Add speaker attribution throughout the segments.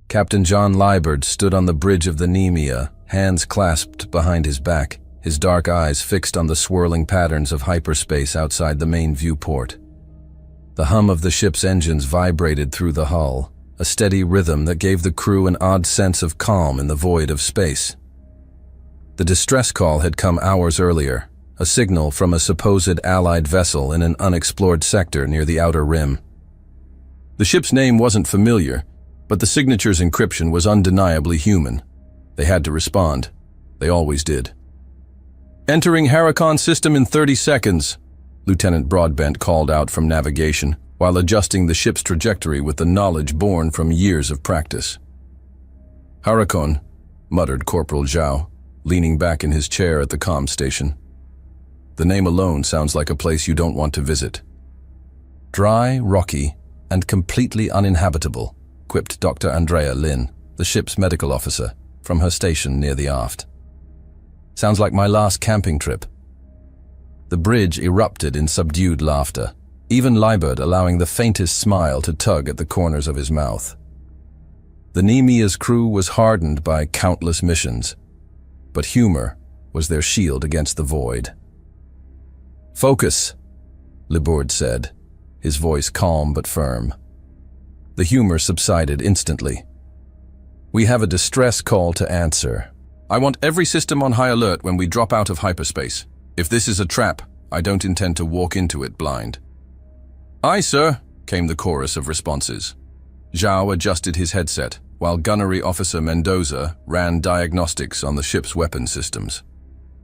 Speaker 1: Captain John Liebert stood on the bridge of the Nemea, hands clasped behind his back, his dark eyes fixed on the swirling patterns of hyperspace outside the main viewport. The hum of the ship's engines vibrated through the hull, a steady rhythm that gave the crew an odd sense of calm in the void of space. The distress call had come hours earlier, a signal from a supposed Allied vessel in an unexplored sector near the outer rim. The ship's name wasn't familiar, but the signature's encryption was undeniably human. They had to respond. They always did. "Entering Haricon system in 30 seconds, Lieutenant Broadbent called out from navigation, while adjusting the ship's trajectory with the knowledge born from years of practice. "Haricon," muttered Corporal Zhao, leaning back in his chair at the comm station. "The name alone sounds like a place you don't want to visit." "Dry, rocky, and completely uninhabitable," quipped Dr. Andrea Lin, the ship's medical officer, from her station near the aft. "Sounds like my last camping trip." The bridge erupted in subdued laughter, even Liebert allowing the faintest smile to tug at the corners of his mouth. The Nemea's crew was hardened by countless missions, but humor was their shield against the void. "Focus," Liebert said, his voice calm but firm. The humor subsided instantly. "We have a distress call to answer. I want every system on high alert when we drop out of hyperspace. If this is a trap, I don't intend to walk into it blind." "Aye, sir," came the chorus of responses. Zhao adjusted his headset, while Gunnery Officer Mendoza ran diagnostics on the ship's weapon systems.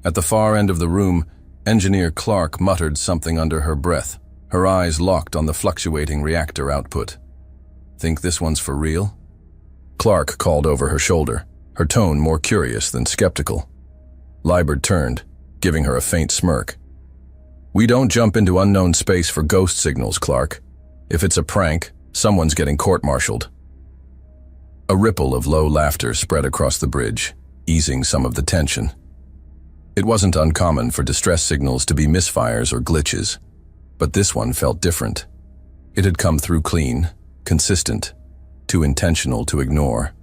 Speaker 1: At the far end of the room, Engineer Clark muttered something under her breath, her eyes locked on the fluctuating reactor output. "Think this one's for real?" Clark called over her shoulder, her tone more curious than skeptical. Liebert turned, giving her a faint smirk. "We don't jump into unknown space for ghost signals, Clark. If it's a prank, someone's getting court-martialed." A ripple of low laughter spread across the bridge, easing some of the tension. It wasn't uncommon for distress signals to be misfires or glitches, but this one felt different. It had come through clean, consistent, too intentional to ignore.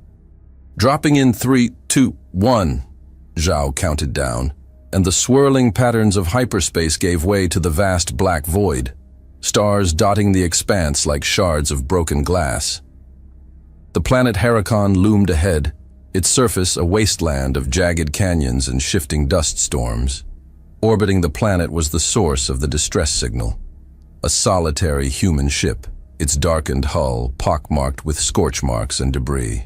Speaker 1: "Dropping in 3, 2, 1, Zhao counted down, and the swirling patterns of hyperspace gave way to the vast black void, stars dotting the expanse like shards of broken glass. The planet Haricon loomed ahead, its surface a wasteland of jagged canyons and shifting dust storms. Orbiting the planet was the source of the distress signal, a solitary human ship, its darkened hull pockmarked with scorch marks and debris.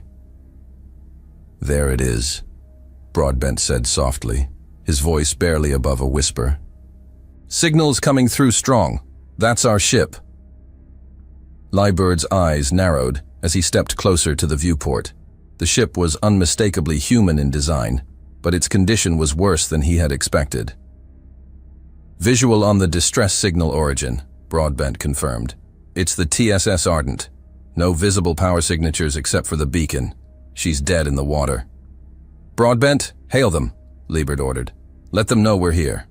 Speaker 1: "There it is," Broadbent said softly, his voice barely above a whisper. "Signals coming through strong. That's our ship." Liebert's eyes narrowed as he stepped closer to the viewport. The ship was unmistakably human in design, but its condition was worse than he had expected. "Visual on the distress signal origin," Broadbent confirmed. "It's the TSS Ardent. No visible power signatures except for the beacon. She's dead in the water." "Broadbent, hail them," Liebert ordered. "Let them know we're here."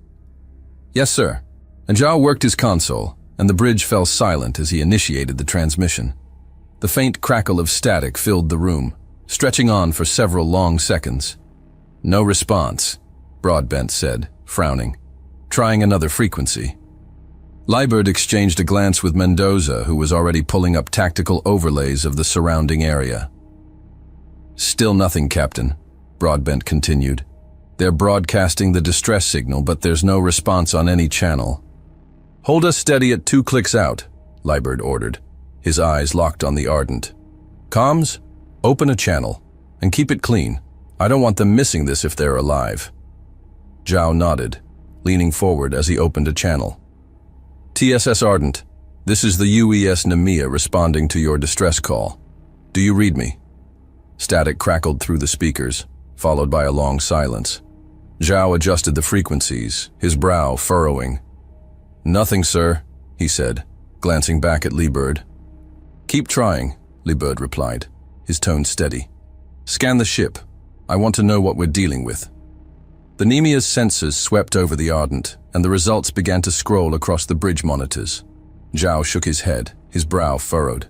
Speaker 1: "Yes, sir." And Zhao worked his console, and the bridge fell silent as he initiated the transmission. The faint crackle of static filled the room, stretching on for several long seconds. "No response," Broadbent said, frowning. "Trying another frequency." Liebert exchanged a glance with Mendoza, who was already pulling up tactical overlays of the surrounding area. "Still nothing, Captain," Broadbent continued. "They're broadcasting the distress signal, but there's no response on any channel." "Hold us steady at 2 clicks out," Liebert ordered, his eyes locked on the Ardent. "Comms, open a channel, and keep it clean. I don't want them missing this if they're alive." Zhao nodded, leaning forward as he opened a channel. "TSS Ardent, this is the UES Nemea responding to your distress call. Do you read me?" Static crackled through the speakers, followed by a long silence. Zhao adjusted the frequencies, his brow furrowing. "Nothing, sir," he said, glancing back at Liebert. "Keep trying," Liebert replied, his tone steady. "Scan the ship. I want to know what we're dealing with." The Nemea's sensors swept over the Ardent, and the results began to scroll across the bridge monitors. Zhao shook his head, his brow furrowed.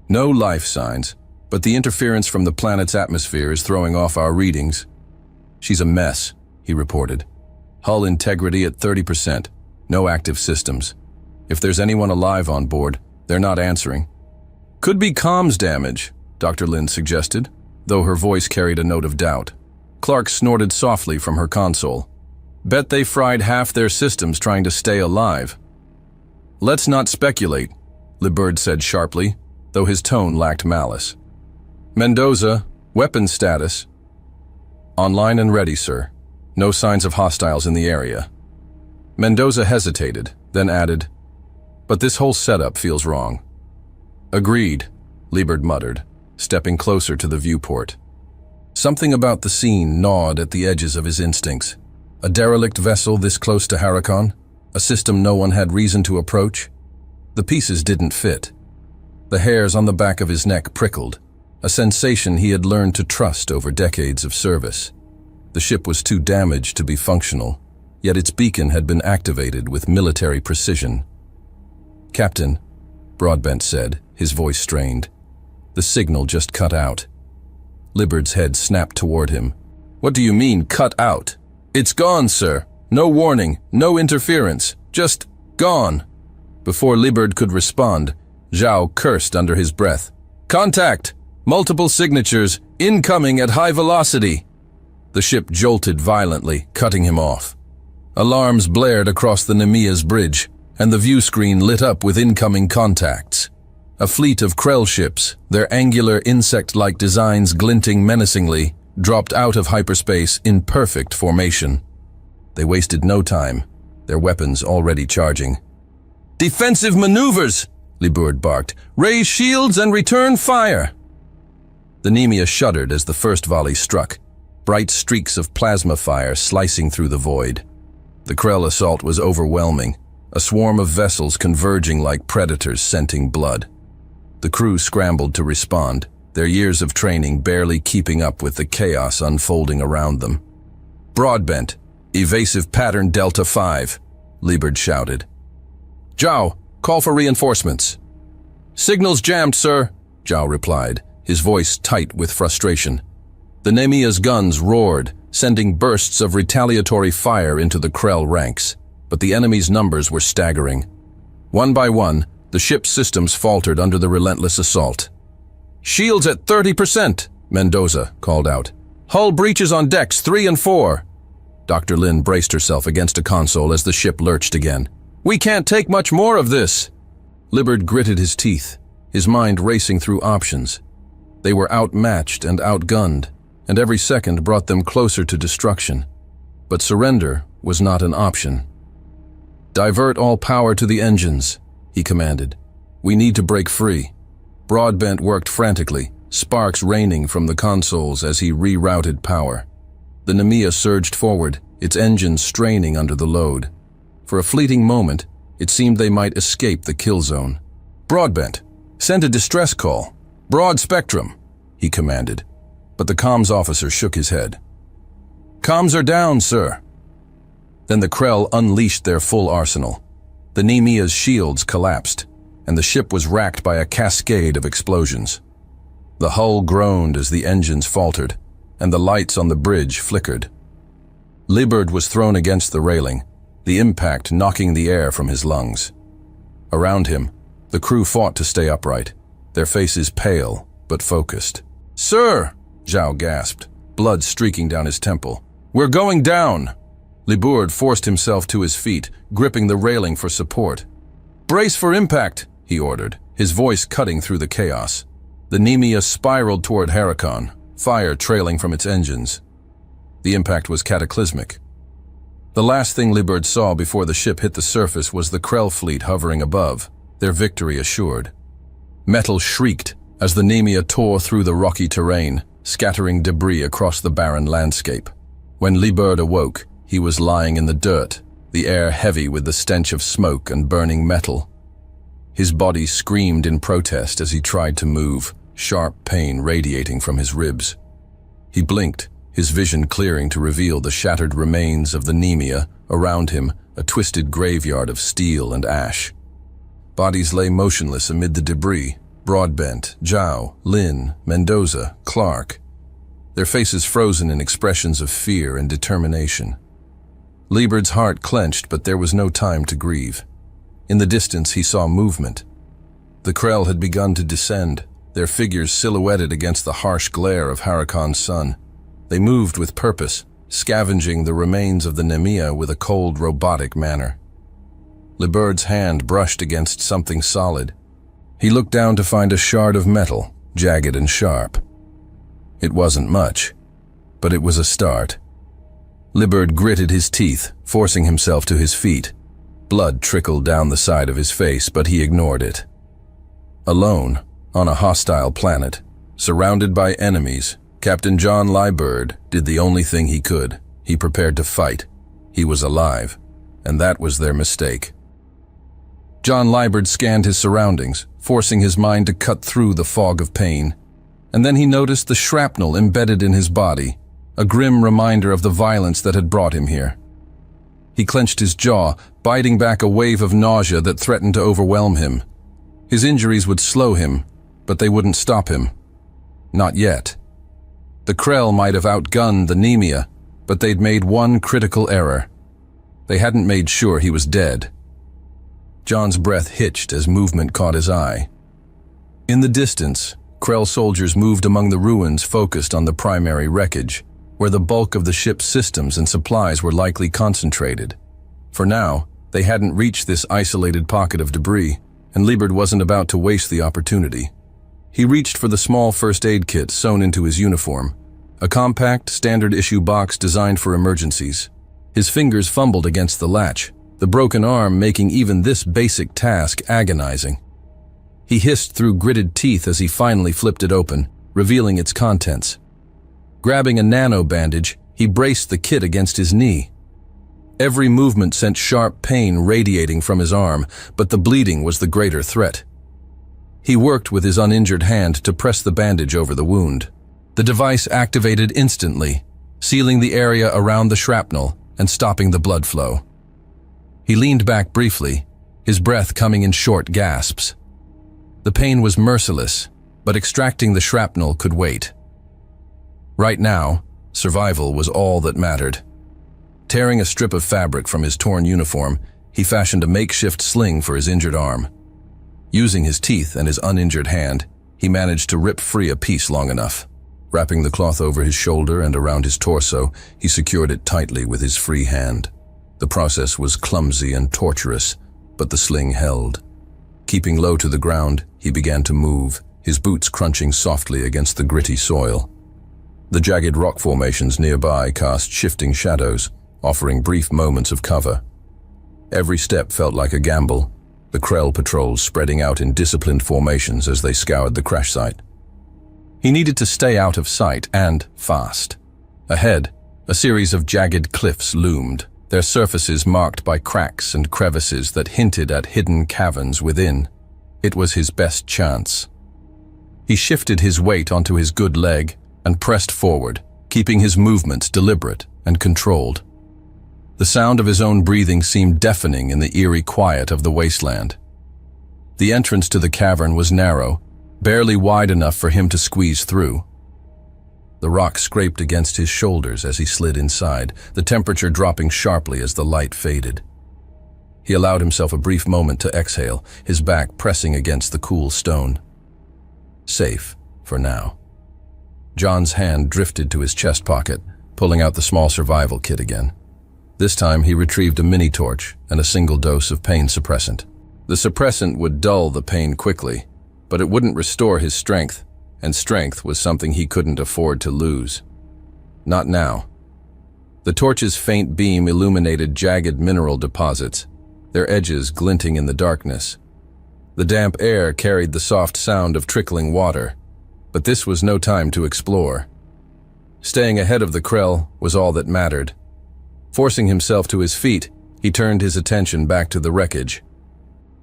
Speaker 1: "No life signs. but the interference from the planet's atmosphere is throwing off our readings. She's a mess, he reported. Hull integrity at 30%. No active systems. If there's anyone alive on board, they're not answering. Could be comms damage, Dr. Lin suggested, though her voice carried a note of doubt. Clark snorted softly from her console. Bet they fried half their systems trying to stay alive. Let's not speculate, LeBird said sharply, though his tone lacked malice. Mendoza, weapons status. Online and ready, sir. No signs of hostiles in the area. Mendoza hesitated, then added, but this whole setup feels wrong. Agreed, Liebert muttered, stepping closer to the viewport. Something about the scene gnawed at the edges of his instincts. A derelict vessel this close to Harricon? A system no one had reason to approach? The pieces didn't fit. The hairs on the back of his neck prickled, a sensation he had learned to trust over decades of service. The ship was too damaged to be functional, yet its beacon had been activated with military precision. Captain, Broadbent said, his voice strained. The signal just cut out. Liberd's head snapped toward him. What do you mean, cut out? It's gone, sir. No warning, no interference, just gone. Before Liebert could respond, Zhao cursed under his breath. Contact! Multiple signatures, incoming at high velocity. The ship jolted violently, cutting him off. Alarms blared across the Nemia's bridge, and the view screen lit up with incoming contacts. A fleet of Krell ships, their angular insect-like designs glinting menacingly, dropped out of hyperspace in perfect formation. They wasted no time, their weapons already charging. Defensive maneuvers, Liebert barked. Raise shields and return fire. The Nemia shuddered as the first volley struck, bright streaks of plasma fire slicing through the void. The Krell assault was overwhelming, a swarm of vessels converging like predators scenting blood. The crew scrambled to respond, their years of training barely keeping up with the chaos unfolding around them. Broadbent, evasive pattern Delta 5, Liebert shouted. Zhao, call for reinforcements. Signals jammed, sir, Zhao replied, his voice tight with frustration. The Nemia's guns roared, sending bursts of retaliatory fire into the Krell ranks, but the enemy's numbers were staggering. One by one, the ship's systems faltered under the relentless assault. Shields at 30%, Mendoza called out. Hull breaches on decks 3 and 4. Dr. Lin braced herself against a console as the ship lurched again. We can't take much more of this. Liebert gritted his teeth, his mind racing through options. They were outmatched and outgunned, and every second brought them closer to destruction. But surrender was not an option. Divert all power to the engines, he commanded. We need to break free. Broadbent worked frantically, sparks raining from the consoles as he rerouted power. The Nemia surged forward, its engines straining under the load. For a fleeting moment, it seemed they might escape the kill zone. Broadbent, send a distress call. Broad spectrum, he commanded, but the comms officer shook his head. Comms are down, sir. Then the Krell unleashed their full arsenal. The Nemia's shields collapsed, and the ship was racked by a cascade of explosions. The hull groaned as the engines faltered, and the lights on the bridge flickered. Liebert was thrown against the railing, the impact knocking the air from his lungs. Around him, the crew fought to stay upright, their faces pale but focused. Sir, Zhao gasped, blood streaking down his temple. We're going down. Liebert forced himself to his feet, gripping the railing for support. Brace for impact, he ordered, his voice cutting through the chaos. The Nemia spiraled toward Harricon, fire trailing from its engines. The impact was cataclysmic. The last thing Liebert saw before the ship hit the surface was the Krell fleet hovering above, their victory assured. Metal shrieked as the Nemia tore through the rocky terrain, scattering debris across the barren landscape. When Liebert awoke, he was lying in the dirt, the air heavy with the stench of smoke and burning metal. His body screamed in protest as he tried to move, sharp pain radiating from his ribs. He blinked, his vision clearing to reveal the shattered remains of the Nemia, around him a twisted graveyard of steel and ash. Bodies lay motionless amid the debris, Broadbent, Zhao, Lin, Mendoza, Clark, their faces frozen in expressions of fear and determination. Liebert's heart clenched, but there was no time to grieve. In the distance, he saw movement. The Krell had begun to descend, their figures silhouetted against the harsh glare of Harakon's sun. They moved with purpose, scavenging the remains of the Nemea with a cold, robotic manner. Liebert's hand brushed against something solid. He looked down to find a shard of metal, jagged and sharp. It wasn't much, but it was a start. Liebert gritted his teeth, forcing himself to his feet. Blood trickled down the side of his face, but he ignored it. Alone, on a hostile planet, surrounded by enemies, Captain John Liebert did the only thing he could. He prepared to fight. He was alive, and that was their mistake. John Liebert scanned his surroundings, forcing his mind to cut through the fog of pain. And then he noticed the shrapnel embedded in his body, a grim reminder of the violence that had brought him here. He clenched his jaw, biting back a wave of nausea that threatened to overwhelm him. His injuries would slow him, but they wouldn't stop him. Not yet. The Krell might have outgunned the Nemea, but they'd made one critical error. They hadn't made sure he was dead. John's breath hitched as movement caught his eye. In the distance, Krell soldiers moved among the ruins, focused on the primary wreckage, where the bulk of the ship's systems and supplies were likely concentrated. For now, they hadn't reached this isolated pocket of debris, and Liebert wasn't about to waste the opportunity. He reached for the small first aid kit sewn into his uniform, a compact, standard-issue box designed for emergencies. His fingers fumbled against the latch, the broken arm making even this basic task agonizing. He hissed through gritted teeth as he finally flipped it open, revealing its contents. Grabbing a nano bandage, he braced the kit against his knee. Every movement sent sharp pain radiating from his arm, but the bleeding was the greater threat. He worked with his uninjured hand to press the bandage over the wound. The device activated instantly, sealing the area around the shrapnel and stopping the blood flow. He leaned back briefly, his breath coming in short gasps. The pain was merciless, but extracting the shrapnel could wait. Right now, survival was all that mattered. Tearing a strip of fabric from his torn uniform, he fashioned a makeshift sling for his injured arm. Using his teeth and his uninjured hand, he managed to rip free a piece long enough. Wrapping the cloth over his shoulder and around his torso, he secured it tightly with his free hand. The process was clumsy and torturous, but the sling held. Keeping low to the ground, he began to move, his boots crunching softly against the gritty soil. The jagged rock formations nearby cast shifting shadows, offering brief moments of cover. Every step felt like a gamble, the Krell patrols spreading out in disciplined formations as they scoured the crash site. He needed to stay out of sight, and fast. Ahead, a series of jagged cliffs loomed, their surfaces marked by cracks and crevices that hinted at hidden caverns within. It was his best chance. He shifted his weight onto his good leg and pressed forward, keeping his movements deliberate and controlled. The sound of his own breathing seemed deafening in the eerie quiet of the wasteland. The entrance to the cavern was narrow, barely wide enough for him to squeeze through. The rock scraped against his shoulders as he slid inside, the temperature dropping sharply as the light faded. He allowed himself a brief moment to exhale, his back pressing against the cool stone. Safe, for now. John's hand drifted to his chest pocket, pulling out the small survival kit again. This time he retrieved a mini torch and a single dose of pain suppressant. The suppressant would dull the pain quickly, but it wouldn't restore his strength, and strength was something he couldn't afford to lose. Not now. The torch's faint beam illuminated jagged mineral deposits, their edges glinting in the darkness. The damp air carried the soft sound of trickling water, but this was no time to explore. Staying ahead of the Krell was all that mattered. Forcing himself to his feet, he turned his attention back to the wreckage.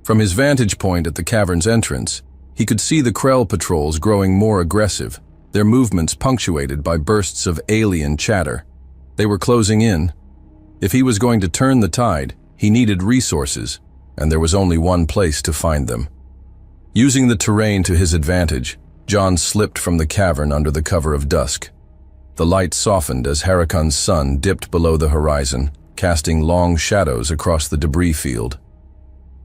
Speaker 1: From his vantage point at the cavern's entrance, he could see the Krell patrols growing more aggressive, their movements punctuated by bursts of alien chatter. They were closing in. If he was going to turn the tide, he needed resources, and there was only one place to find them. Using the terrain to his advantage, John slipped from the cavern under the cover of dusk. The light softened as Harakon's sun dipped below the horizon, casting long shadows across the debris field.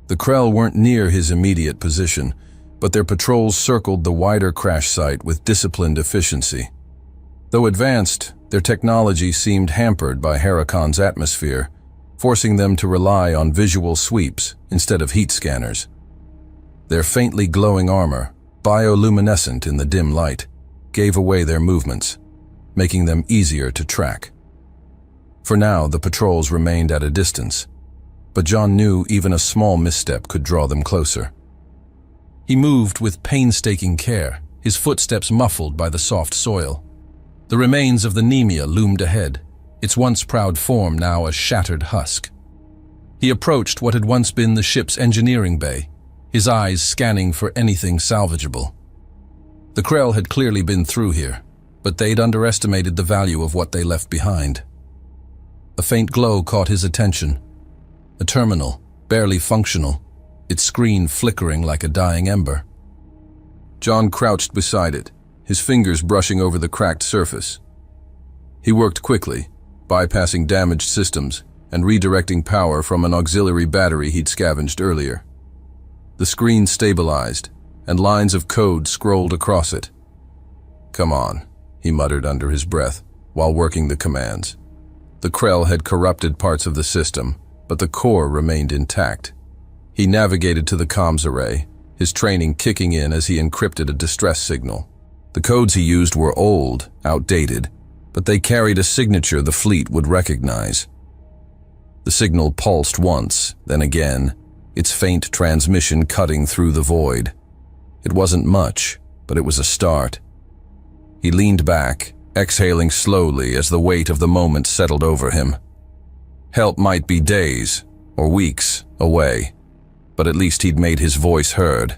Speaker 1: The Krell weren't near his immediate position, but their patrols circled the wider crash site with disciplined efficiency. Though advanced, their technology seemed hampered by Harakon's atmosphere, forcing them to rely on visual sweeps instead of heat scanners. Their faintly glowing armor, bioluminescent in the dim light, gave away their movements, making them easier to track. For now, the patrols remained at a distance, but John knew even a small misstep could draw them closer. He moved with painstaking care, his footsteps muffled by the soft soil. The remains of the Nemea loomed ahead, its once proud form now a shattered husk. He approached what had once been the ship's engineering bay, his eyes scanning for anything salvageable. The Krell had clearly been through here, but they'd underestimated the value of what they left behind. A faint glow caught his attention. A terminal, barely functional, its screen flickering like a dying ember. John crouched beside it, his fingers brushing over the cracked surface. He worked quickly, bypassing damaged systems and redirecting power from an auxiliary battery he'd scavenged earlier. The screen stabilized, and lines of code scrolled across it. "Come on," he muttered under his breath, while working the commands. The Krell had corrupted parts of the system, but the core remained intact. He navigated to the comms array, his training kicking in as he encrypted a distress signal. The codes he used were old, outdated, but they carried a signature the fleet would recognize. The signal pulsed once, then again, its faint transmission cutting through the void. It wasn't much, but it was a start. He leaned back, exhaling slowly as the weight of the moment settled over him. Help might be days or weeks away, but at least he'd made his voice heard.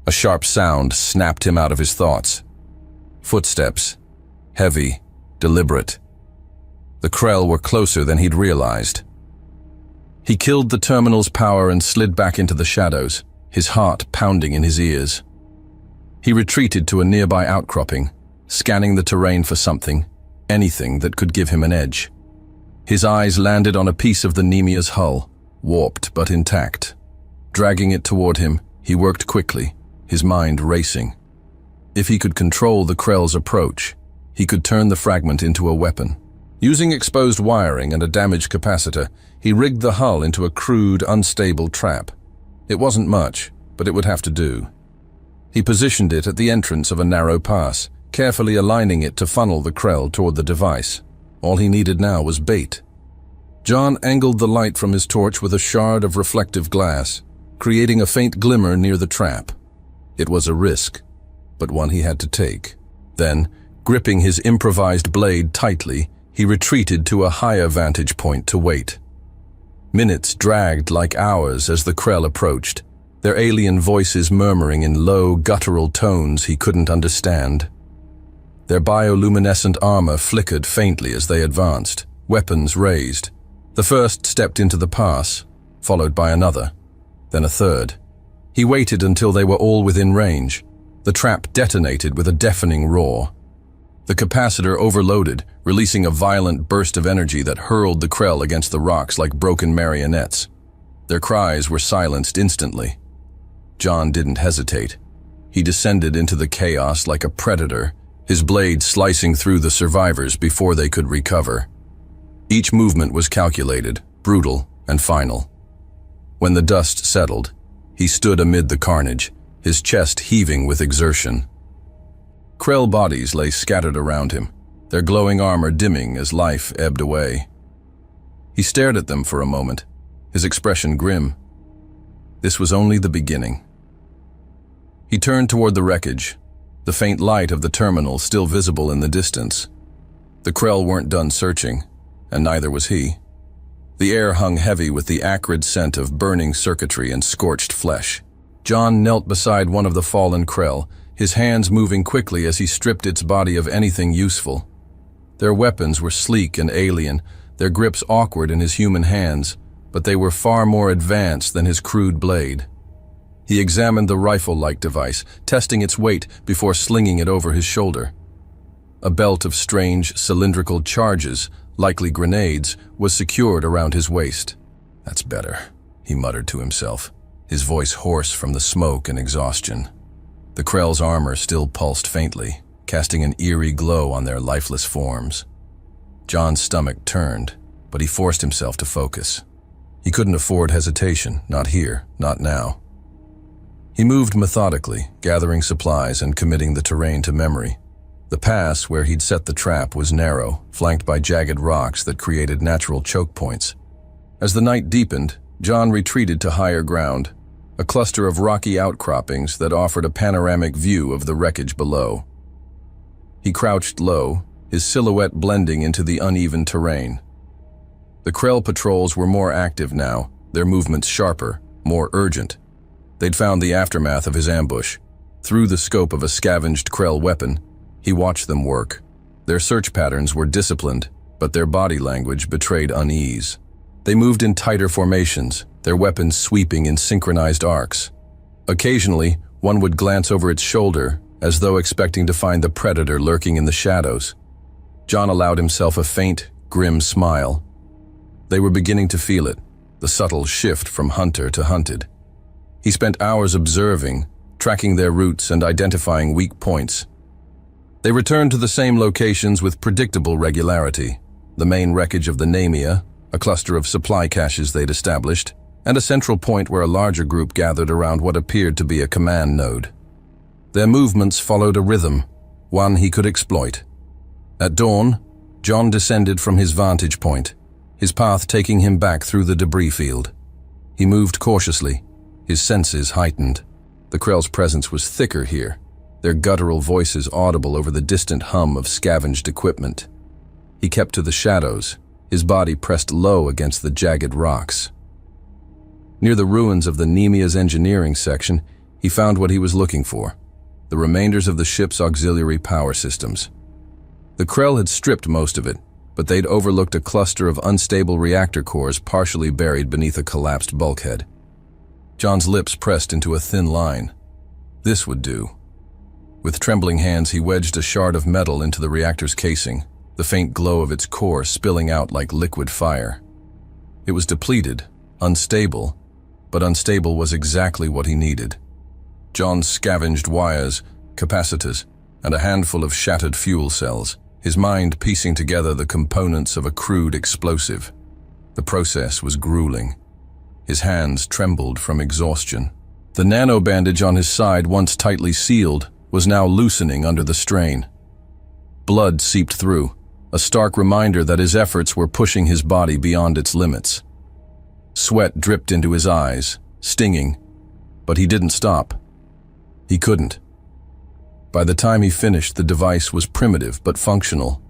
Speaker 1: A sharp sound snapped him out of his thoughts. Footsteps, heavy, deliberate. The Krell were closer than he'd realized. He killed the terminal's power and slid back into the shadows, his heart pounding in his ears. He retreated to a nearby outcropping, scanning the terrain for something, anything that could give him an edge. His eyes landed on a piece of the Nemea's hull, warped but intact. Dragging it toward him, he worked quickly, his mind racing. If he could control the Krell's approach, he could turn the fragment into a weapon. Using exposed wiring and a damaged capacitor, he rigged the hull into a crude, unstable trap. It wasn't much, but it would have to do. He positioned it at the entrance of a narrow pass, carefully aligning it to funnel the Krell toward the device. All he needed now was bait. John angled the light from his torch with a shard of reflective glass, creating a faint glimmer near the trap. It was a risk, but one he had to take. Then, gripping his improvised blade tightly, he retreated to a higher vantage point to wait. Minutes dragged like hours as the Krell approached, their alien voices murmuring in low, guttural tones he couldn't understand. Their bioluminescent armor flickered faintly as they advanced, weapons raised. The first stepped into the pass, followed by another, then a third. He waited until they were all within range. The trap detonated with a deafening roar. The capacitor overloaded, releasing a violent burst of energy that hurled the Krell against the rocks like broken marionettes. Their cries were silenced instantly. John didn't hesitate. He descended into the chaos like a predator, his blade slicing through the survivors before they could recover. Each movement was calculated, brutal, and final. When the dust settled, he stood amid the carnage, his chest heaving with exertion. Krell bodies lay scattered around him, their glowing armor dimming as life ebbed away. He stared at them for a moment, his expression grim. This was only the beginning. He turned toward the wreckage, the faint light of the terminal still visible in the distance. The Krell weren't done searching, and neither was he. The air hung heavy with the acrid scent of burning circuitry and scorched flesh. John knelt beside one of the fallen Krell, his hands moving quickly as he stripped its body of anything useful. Their weapons were sleek and alien, their grips awkward in his human hands, but they were far more advanced than his crude blade. He examined the rifle-like device, testing its weight before slinging it over his shoulder. A belt of strange, cylindrical charges, likely grenades, was secured around his waist. "That's better," he muttered to himself, his voice hoarse from the smoke and exhaustion. The Krell's armor still pulsed faintly, casting an eerie glow on their lifeless forms. John's stomach turned, but he forced himself to focus. He couldn't afford hesitation, not here, not now. He moved methodically, gathering supplies and committing the terrain to memory. The pass where he'd set the trap was narrow, flanked by jagged rocks that created natural choke points. As the night deepened, John retreated to higher ground, a cluster of rocky outcroppings that offered a panoramic view of the wreckage below. He crouched low, his silhouette blending into the uneven terrain. The Krell patrols were more active now, their movements sharper, more urgent. They'd found the aftermath of his ambush. Through the scope of a scavenged Krell weapon, he watched them work. Their search patterns were disciplined, but their body language betrayed unease. They moved in tighter formations, their weapons sweeping in synchronized arcs. Occasionally, one would glance over its shoulder, as though expecting to find the predator lurking in the shadows. John allowed himself a faint, grim smile. They were beginning to feel it, the subtle shift from hunter to hunted. He spent hours observing, tracking their routes and identifying weak points. They returned to the same locations with predictable regularity: the main wreckage of the Namia, a cluster of supply caches they'd established, and a central point where a larger group gathered around what appeared to be a command node. Their movements followed a rhythm, one he could exploit. At dawn, John descended from his vantage point, his path taking him back through the debris field. He moved cautiously, his senses heightened. The Krell's presence was thicker here, their guttural voices audible over the distant hum of scavenged equipment. He kept to the shadows, his body pressed low against the jagged rocks. Near the ruins of the Nemia's engineering section, he found what he was looking for: the remainders of the ship's auxiliary power systems. The Krell had stripped most of it, but they'd overlooked a cluster of unstable reactor cores partially buried beneath a collapsed bulkhead. John's lips pressed into a thin line. This would do. With trembling hands, he wedged a shard of metal into the reactor's casing, the faint glow of its core spilling out like liquid fire. It was depleted, unstable, but unstable was exactly what he needed. John scavenged wires, capacitors, and a handful of shattered fuel cells, his mind piecing together the components of a crude explosive. The process was grueling. His hands trembled from exhaustion. The nano-bandage on his side, once tightly sealed, was now loosening under the strain. Blood seeped through, a stark reminder that his efforts were pushing his body beyond its limits. Sweat dripped into his eyes, stinging, but he didn't stop. He couldn't. By the time he finished, the device was primitive but functional.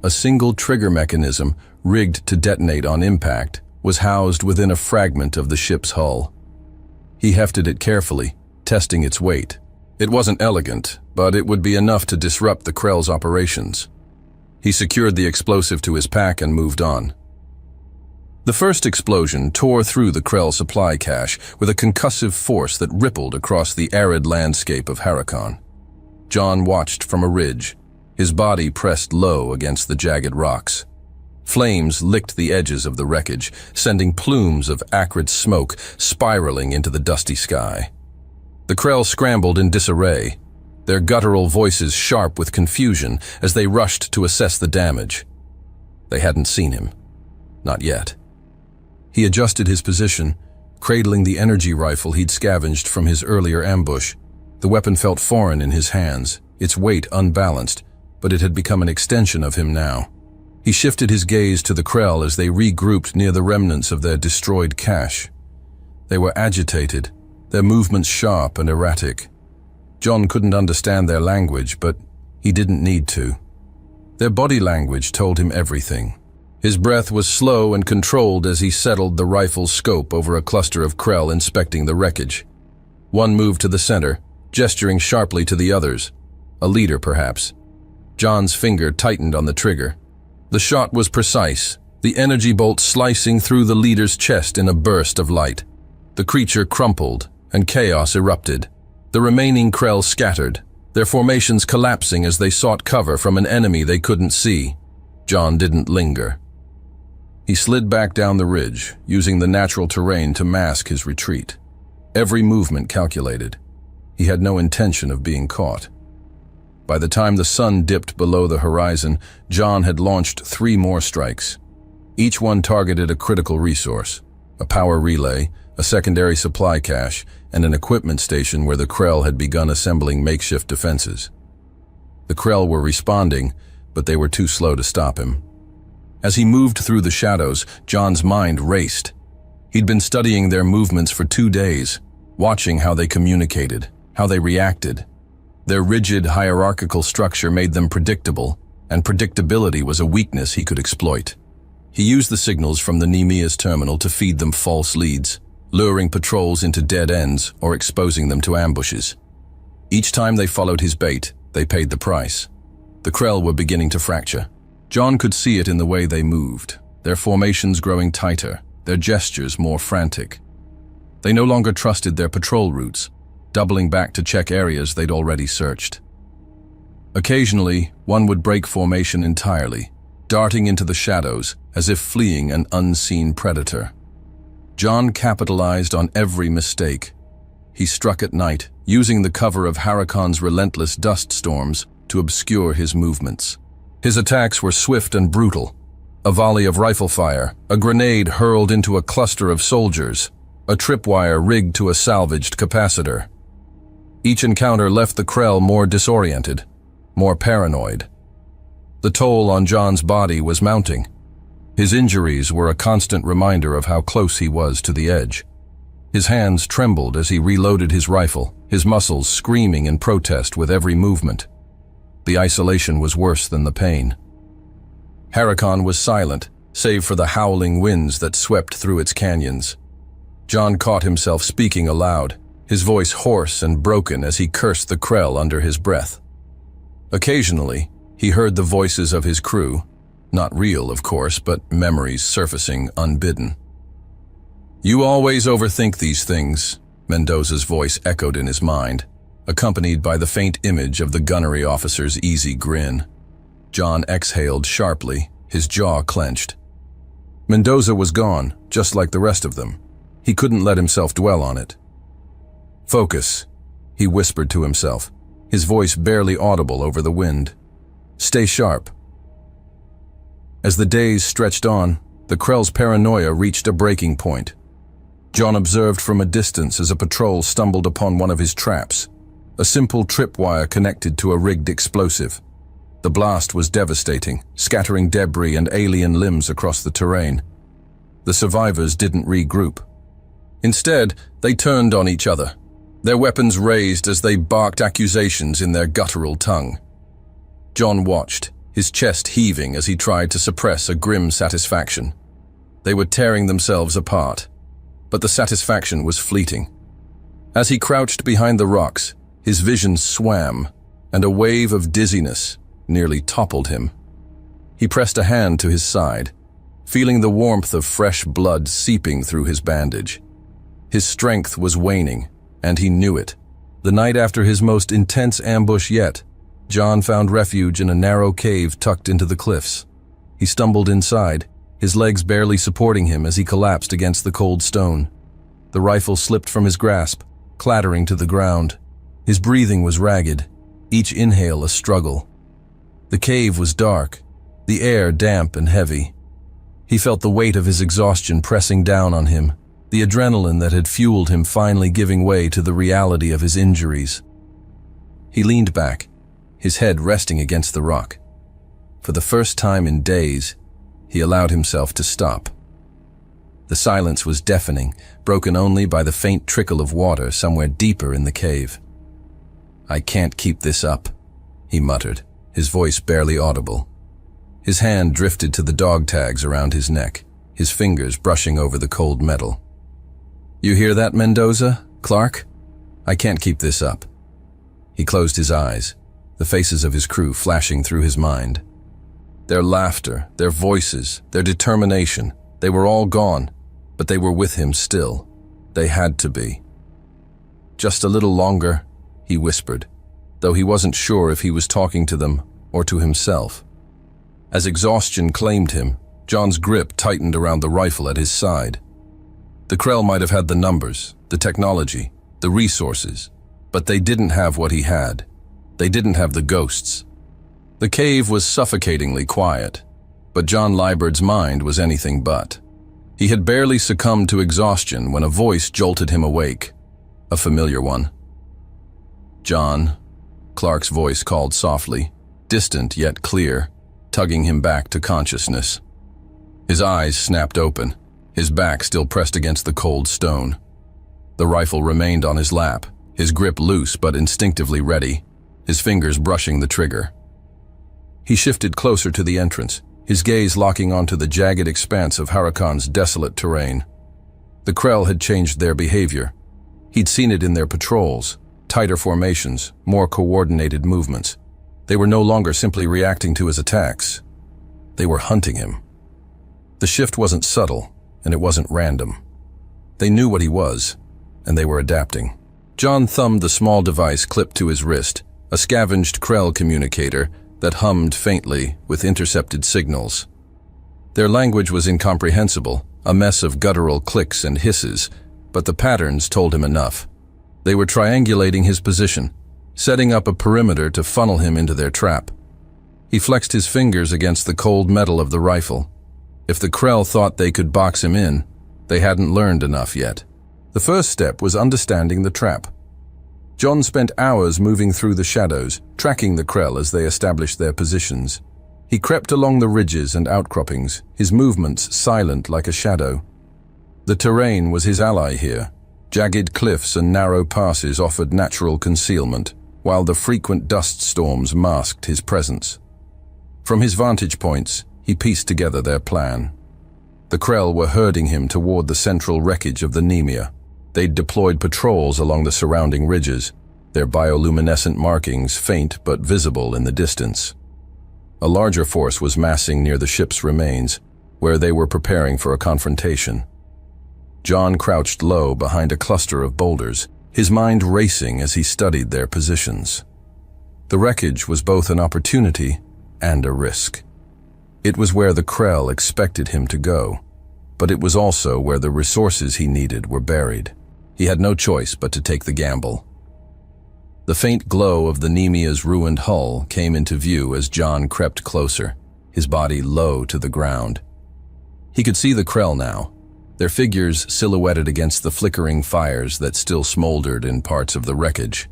Speaker 1: A single trigger mechanism, rigged to detonate on impact, was housed within a fragment of the ship's hull. He hefted it carefully, testing its weight. It wasn't elegant, but it would be enough to disrupt the Krell's operations. He secured the explosive to his pack and moved on. The first explosion tore through the Krell supply cache with a concussive force that rippled across the arid landscape of Harakon. John watched from a ridge, his body pressed low against the jagged rocks. Flames licked the edges of the wreckage, sending plumes of acrid smoke spiraling into the dusty sky. The Krell scrambled in disarray, their guttural voices sharp with confusion as they rushed to assess the damage. They hadn't seen him. Not yet. He adjusted his position, cradling the energy rifle he'd scavenged from his earlier ambush. The weapon felt foreign in his hands, its weight unbalanced, but it had become an extension of him now. He shifted his gaze to the Krell as they regrouped near the remnants of their destroyed cache. They were agitated, their movements sharp and erratic. John couldn't understand their language, but he didn't need to. Their body language told him everything. His breath was slow and controlled as he settled the rifle's scope over a cluster of Krell inspecting the wreckage. One moved to the center, gesturing sharply to the others. A leader, perhaps. John's finger tightened on the trigger. The shot was precise, the energy bolt slicing through the leader's chest in a burst of light. The creature crumpled, and chaos erupted. The remaining Krell scattered, their formations collapsing as they sought cover from an enemy they couldn't see. John didn't linger. He slid back down the ridge, using the natural terrain to mask his retreat. Every movement calculated. He had no intention of being caught. By the time the sun dipped below the horizon, John had launched 3 more strikes. Each one targeted a critical resource: a power relay, a secondary supply cache, and an equipment station where the Krell had begun assembling makeshift defenses. The Krell were responding, but they were too slow to stop him. As he moved through the shadows, John's mind raced. He'd been studying their movements for 2 days, watching how they communicated, how they reacted. Their rigid, hierarchical structure made them predictable, and predictability was a weakness he could exploit. He used the signals from the Nemea's terminal to feed them false leads, luring patrols into dead ends or exposing them to ambushes. Each time they followed his bait, they paid the price. The Krell were beginning to fracture. John could see it in the way they moved, their formations growing tighter, their gestures more frantic. They no longer trusted their patrol routes, doubling back to check areas they'd already searched. Occasionally, one would break formation entirely, darting into the shadows as if fleeing an unseen predator. John capitalized on every mistake. He struck at night, using the cover of Harakon's relentless dust storms to obscure his movements. His attacks were swift and brutal. A volley of rifle fire, a grenade hurled into a cluster of soldiers, a tripwire rigged to a salvaged capacitor. Each encounter left the Krell more disoriented, more paranoid. The toll on John's body was mounting. His injuries were a constant reminder of how close he was to the edge. His hands trembled as he reloaded his rifle, his muscles screaming in protest with every movement. The isolation was worse than the pain. Harakon was silent, save for the howling winds that swept through its canyons. John caught himself speaking aloud, his voice hoarse and broken as he cursed the Krell under his breath. Occasionally, he heard the voices of his crew, not real, of course, but memories surfacing unbidden. "You always overthink these things," Mendoza's voice echoed in his mind, accompanied by the faint image of the gunnery officer's easy grin. John exhaled sharply, his jaw clenched. Mendoza was gone, just like the rest of them. He couldn't let himself dwell on it. "Focus," he whispered to himself, his voice barely audible over the wind. "Stay sharp." As the days stretched on, the Krell's paranoia reached a breaking point. John observed from a distance as a patrol stumbled upon one of his traps, a simple tripwire connected to a rigged explosive. The blast was devastating, scattering debris and alien limbs across the terrain. The survivors didn't regroup. Instead, they turned on each other, their weapons raised as they barked accusations in their guttural tongue. John watched, his chest heaving as he tried to suppress a grim satisfaction. They were tearing themselves apart, but the satisfaction was fleeting. As he crouched behind the rocks, his vision swam, and a wave of dizziness nearly toppled him. He pressed a hand to his side, feeling the warmth of fresh blood seeping through his bandage. His strength was waning, and he knew it. The night after his most intense ambush yet, John found refuge in a narrow cave tucked into the cliffs. He stumbled inside, his legs barely supporting him as he collapsed against the cold stone. The rifle slipped from his grasp, clattering to the ground. His breathing was ragged, each inhale a struggle. The cave was dark, the air damp and heavy. He felt the weight of his exhaustion pressing down on him, the adrenaline that had fueled him finally giving way to the reality of his injuries. He leaned back, his head resting against the rock. For the first time in days, he allowed himself to stop. The silence was deafening, broken only by the faint trickle of water somewhere deeper in the cave. "I can't keep this up," he muttered, his voice barely audible. His hand drifted to the dog tags around his neck, his fingers brushing over the cold metal. "You hear that, Mendoza? Clark? I can't keep this up." He closed his eyes, the faces of his crew flashing through his mind. Their laughter, their voices, their determination, they were all gone, but they were with him still. They had to be. Just a little longer, he whispered, though he wasn't sure if he was talking to them or to himself. As exhaustion claimed him, John's grip tightened around the rifle at his side. The Krell might have had the numbers, the technology, the resources, but they didn't have what he had. They didn't have the ghosts. The cave was suffocatingly quiet, but John Liebert's mind was anything but. He had barely succumbed to exhaustion when a voice jolted him awake, a familiar one. "John," Clark's voice called softly, distant yet clear, tugging him back to consciousness. His eyes snapped open, his back still pressed against the cold stone. The rifle remained on his lap, his grip loose but instinctively ready, his fingers brushing the trigger. He shifted closer to the entrance, his gaze locking onto the jagged expanse of Huracan's desolate terrain. The Krell had changed their behavior. He'd seen it in their patrols, tighter formations, more coordinated movements. They were no longer simply reacting to his attacks. They were hunting him. The shift wasn't subtle, and it wasn't random. They knew what he was, and they were adapting. John thumbed the small device clipped to his wrist, a scavenged Krell communicator that hummed faintly with intercepted signals. Their language was incomprehensible, a mess of guttural clicks and hisses, but the patterns told him enough. They were triangulating his position, setting up a perimeter to funnel him into their trap. He flexed his fingers against the cold metal of the rifle. If the Krell thought they could box him in, they hadn't learned enough yet. The first step was understanding the trap. John spent hours moving through the shadows, tracking the Krell as they established their positions. He crept along the ridges and outcroppings, his movements silent like a shadow. The terrain was his ally here. Jagged cliffs and narrow passes offered natural concealment, while the frequent dust storms masked his presence. From his vantage points, he pieced together their plan. The Krell were herding him toward the central wreckage of the Nemea. They'd deployed patrols along the surrounding ridges, their bioluminescent markings faint but visible in the distance. A larger force was massing near the ship's remains, where they were preparing for a confrontation. John crouched low behind a cluster of boulders, his mind racing as he studied their positions. The wreckage was both an opportunity and a risk. It was where the Krell expected him to go, but it was also where the resources he needed were buried. He had no choice but to take the gamble. The faint glow of the Nemea's ruined hull came into view as John crept closer, his body low to the ground. He could see the Krell now, their figures silhouetted against the flickering fires that still smoldered in parts of the wreckage.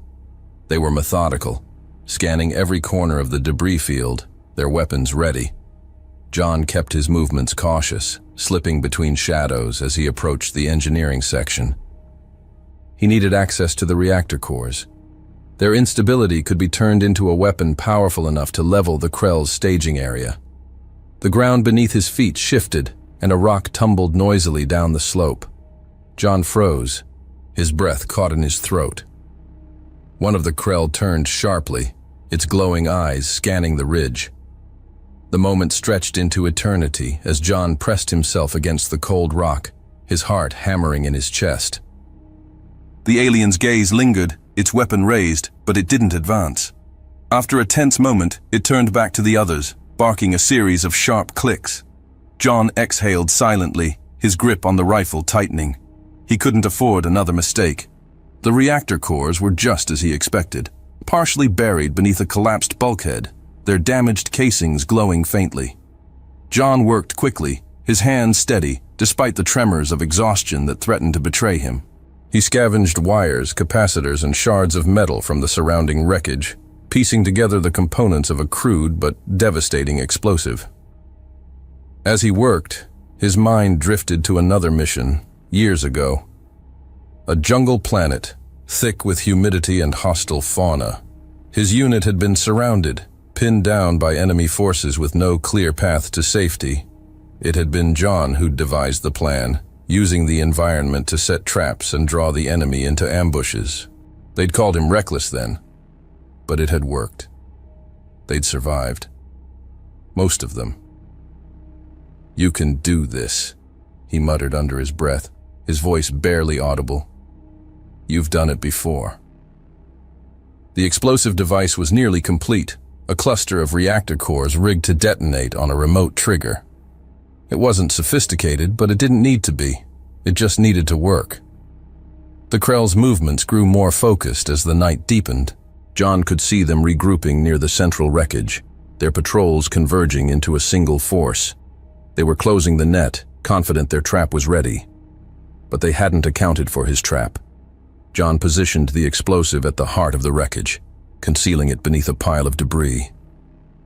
Speaker 1: They were methodical, scanning every corner of the debris field, their weapons ready. John kept his movements cautious, slipping between shadows as he approached the engineering section. He needed access to the reactor cores. Their instability could be turned into a weapon powerful enough to level the Krell's staging area. The ground beneath his feet shifted, and a rock tumbled noisily down the slope. John froze, his breath caught in his throat. One of the Krell turned sharply, its glowing eyes scanning the ridge. The moment stretched into eternity as John pressed himself against the cold rock, his heart hammering in his chest. The alien's gaze lingered, its weapon raised, but it didn't advance. After a tense moment, it turned back to the others, barking a series of sharp clicks. John exhaled silently, his grip on the rifle tightening. He couldn't afford another mistake. The reactor cores were just as he expected, partially buried beneath a collapsed bulkhead, their damaged casings glowing faintly. John worked quickly, his hands steady, despite the tremors of exhaustion that threatened to betray him. He scavenged wires, capacitors, and shards of metal from the surrounding wreckage, piecing together the components of a crude but devastating explosive. As he worked, his mind drifted to another mission, years ago. A jungle planet, thick with humidity and hostile fauna. His unit had been surrounded, pinned down by enemy forces with no clear path to safety. It had been John who'd devised the plan, using the environment to set traps and draw the enemy into ambushes. They'd called him reckless then, but it had worked. They'd survived. Most of them. "You can do this," he muttered under his breath, his voice barely audible. You've done it before. The explosive device was nearly complete, a cluster of reactor cores rigged to detonate on a remote trigger. It wasn't sophisticated, but it didn't need to be. It just needed to work. The Krell's movements grew more focused as the night deepened. John could see them regrouping near the central wreckage, their patrols converging into a single force. They were closing the net, confident their trap was ready. But they hadn't accounted for his trap. John positioned the explosive at the heart of the wreckage, concealing it beneath a pile of debris.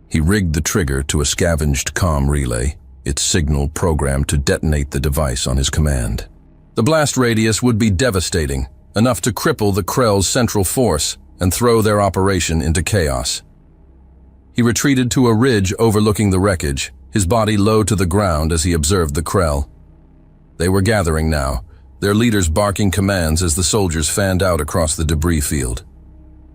Speaker 1: He rigged the trigger to a scavenged comm relay, its signal programmed to detonate the device on his command. The blast radius would be devastating, enough to cripple the Krell's central force and throw their operation into chaos. He retreated to a ridge overlooking the wreckage, his body low to the ground as he observed the Krell. They were gathering now, their leaders barking commands as the soldiers fanned out across the debris field.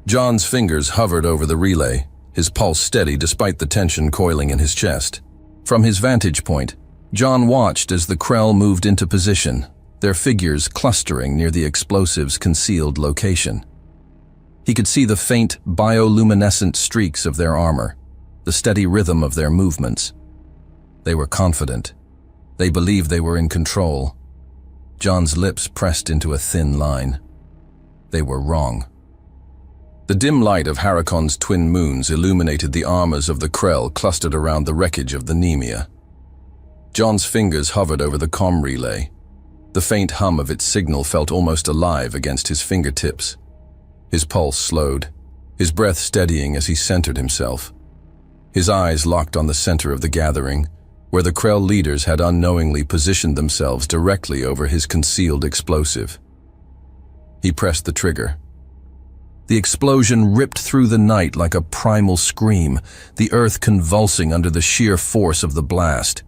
Speaker 1: John's fingers hovered over the relay, his pulse steady despite the tension coiling in his chest. From his vantage point, John watched as the Krell moved into position, their figures clustering near the explosive's concealed location. He could see the faint, bioluminescent streaks of their armor, the steady rhythm of their movements. They were confident. They believed they were in control. John's lips pressed into a thin line. They were wrong. The dim light of Harakon's twin moons illuminated the armors of the Krell clustered around the wreckage of the Nemea. John's fingers hovered over the comm relay. The faint hum of its signal felt almost alive against his fingertips. His pulse slowed, his breath steadying as he centered himself. His eyes locked on the center of the gathering, where the Krell leaders had unknowingly positioned themselves directly over his concealed explosive. He pressed the trigger. The explosion ripped through the night like a primal scream, the earth convulsing under the sheer force of the blast.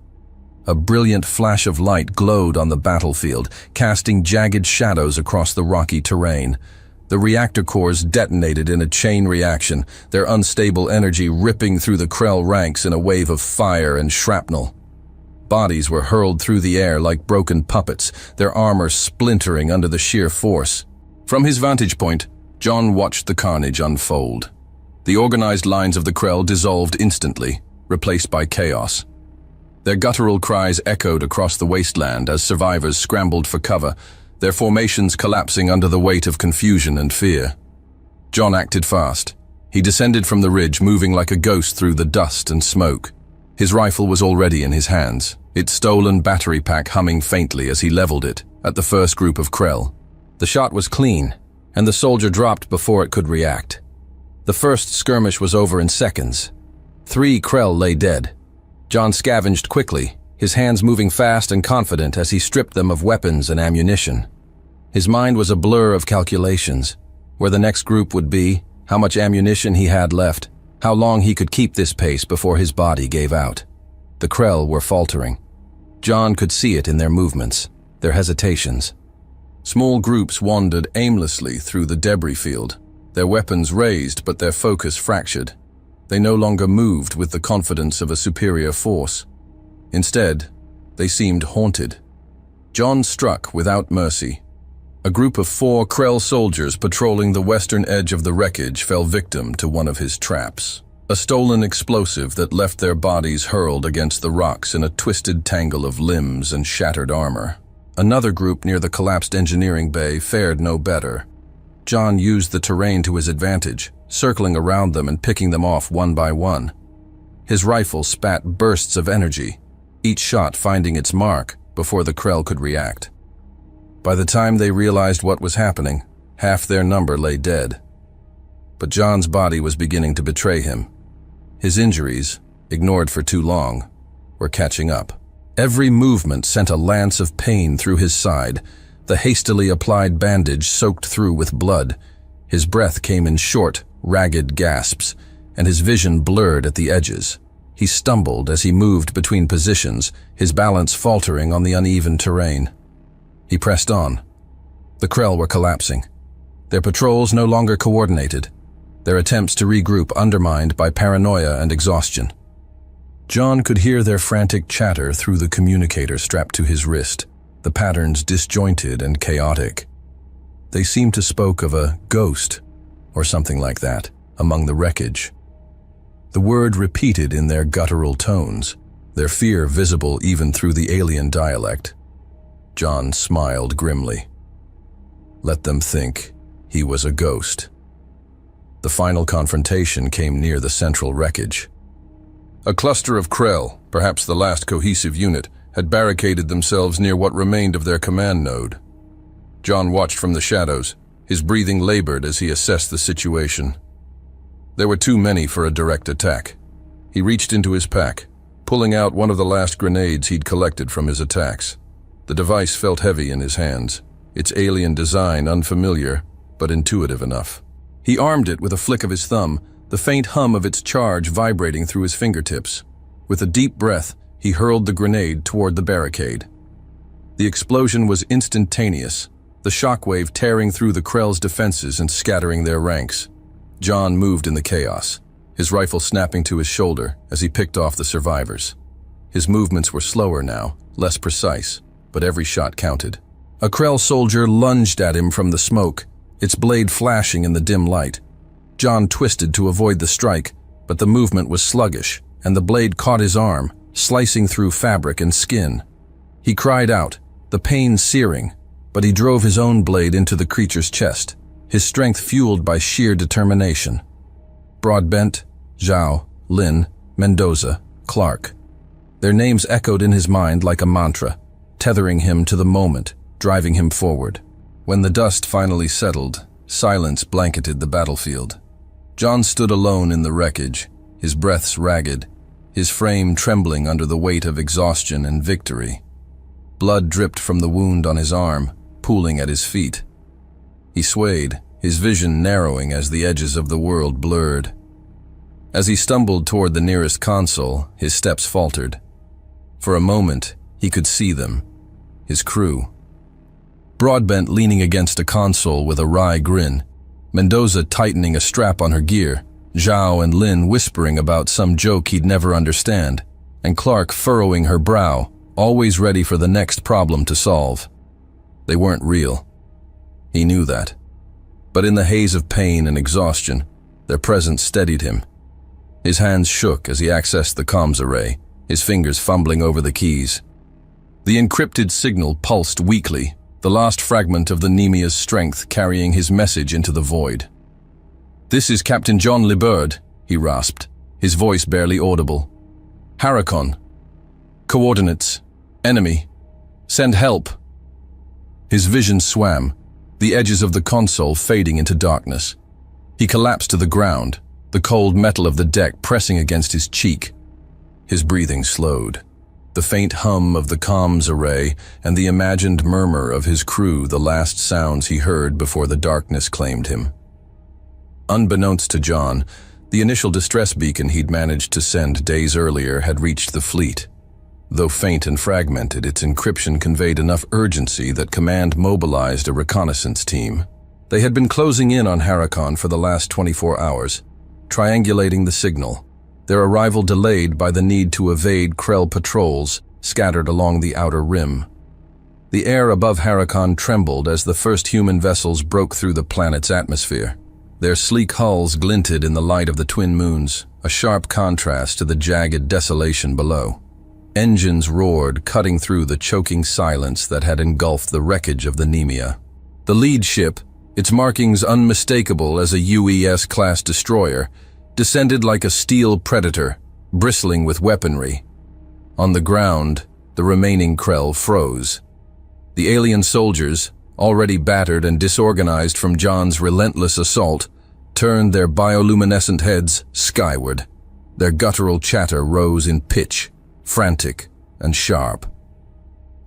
Speaker 1: A brilliant flash of light glowed on the battlefield, casting jagged shadows across the rocky terrain. The reactor cores detonated in a chain reaction, their unstable energy ripping through the Krell ranks in a wave of fire and shrapnel. Bodies were hurled through the air like broken puppets, their armor splintering under the sheer force. From his vantage point, John watched the carnage unfold. The organized lines of the Krell dissolved instantly, replaced by chaos. Their guttural cries echoed across the wasteland as survivors scrambled for cover, their formations collapsing under the weight of confusion and fear. John acted fast. He descended from the ridge, moving like a ghost through the dust and smoke. His rifle was already in his hands, its stolen battery pack humming faintly as he leveled it at the first group of Krell. The shot was clean, and the soldier dropped before it could react. The first skirmish was over in seconds. 3 Krell lay dead. John scavenged quickly, his hands moving fast and confident as he stripped them of weapons and ammunition. His mind was a blur of calculations, where the next group would be, how much ammunition he had left, how long he could keep this pace before his body gave out. The Krell were faltering. John could see it in their movements, their hesitations. Small groups wandered aimlessly through the debris field, their weapons raised but their focus fractured. They no longer moved with the confidence of a superior force. Instead, they seemed haunted. John struck without mercy. A group of 4 Krell soldiers patrolling the western edge of the wreckage fell victim to one of his traps. A stolen explosive that left their bodies hurled against the rocks in a twisted tangle of limbs and shattered armor. Another group near the collapsed engineering bay fared no better. John used the terrain to his advantage, circling around them and picking them off one by one. His rifle spat bursts of energy, each shot finding its mark before the Krell could react. By the time they realized what was happening, half their number lay dead. But John's body was beginning to betray him. His injuries, ignored for too long, were catching up. Every movement sent a lance of pain through his side, the hastily applied bandage soaked through with blood. His breath came in short, ragged gasps, and his vision blurred at the edges. He stumbled as he moved between positions, his balance faltering on the uneven terrain. He pressed on. The Krell were collapsing. Their patrols no longer coordinated, their attempts to regroup undermined by paranoia and exhaustion. John could hear their frantic chatter through the communicator strapped to his wrist, the patterns disjointed and chaotic. They seemed to spoke of a ghost, or something like that, among the wreckage. The word repeated in their guttural tones, their fear visible even through the alien dialect. John smiled grimly. Let them think he was a ghost. The final confrontation came near the central wreckage. A cluster of Krell, perhaps the last cohesive unit, had barricaded themselves near what remained of their command node. John watched from the shadows, his breathing labored as he assessed the situation. There were too many for a direct attack. He reached into his pack, pulling out one of the last grenades he'd collected from his attacks. The device felt heavy in his hands, its alien design unfamiliar, but intuitive enough. He armed it with a flick of his thumb, the faint hum of its charge vibrating through his fingertips. With a deep breath, he hurled the grenade toward the barricade. The explosion was instantaneous, the shockwave tearing through the Krell's defenses and scattering their ranks. John moved in the chaos, his rifle snapping to his shoulder as he picked off the survivors. His movements were slower now, less precise, but every shot counted. A Krell soldier lunged at him from the smoke, its blade flashing in the dim light. John twisted to avoid the strike, but the movement was sluggish, and the blade caught his arm, slicing through fabric and skin. He cried out, the pain searing, but he drove his own blade into the creature's chest, his strength fueled by sheer determination. Broadbent, Zhao, Lin, Mendoza, Clark. Their names echoed in his mind like a mantra, tethering him to the moment, driving him forward. When the dust finally settled, silence blanketed the battlefield. John stood alone in the wreckage, his breaths ragged, his frame trembling under the weight of exhaustion and victory. Blood dripped from the wound on his arm, pooling at his feet. He swayed, his vision narrowing as the edges of the world blurred. As he stumbled toward the nearest console, his steps faltered. For a moment, he could see them, his crew. Broadbent leaning against a console with a wry grin, Mendoza tightening a strap on her gear, Zhao and Lin whispering about some joke he'd never understand, and Clark furrowing her brow, always ready for the next problem to solve. They weren't real. He knew that. But in the haze of pain and exhaustion, their presence steadied him. His hands shook as he accessed the comms array, his fingers fumbling over the keys. The encrypted signal pulsed weakly, the last fragment of the Nemia's strength carrying his message into the void. "This is Captain John Liberd," he rasped, his voice barely audible. "Harakon. Coordinates. Enemy. Send help." His vision swam, the edges of the console fading into darkness. He collapsed to the ground, the cold metal of the deck pressing against his cheek. His breathing slowed. The faint hum of the comms array and the imagined murmur of his crew the last sounds he heard before the darkness claimed him. Unbeknownst to John, the initial distress beacon he'd managed to send days earlier had reached the fleet. Though faint and fragmented, its encryption conveyed enough urgency that Command mobilized a reconnaissance team. They had been closing in on Harakon for the last 24 hours, triangulating the signal, their arrival delayed by the need to evade Krell patrols scattered along the outer rim. The air above Harakon trembled as the first human vessels broke through the planet's atmosphere. Their sleek hulls glinted in the light of the twin moons, a sharp contrast to the jagged desolation below. Engines roared, cutting through the choking silence that had engulfed the wreckage of the Nemia. The lead ship, its markings unmistakable as a UES-class destroyer, descended like a steel predator, bristling with weaponry. On the ground, the remaining Krell froze. The alien soldiers, already battered and disorganized from John's relentless assault, turned their bioluminescent heads skyward. Their guttural chatter rose in pitch, frantic and sharp.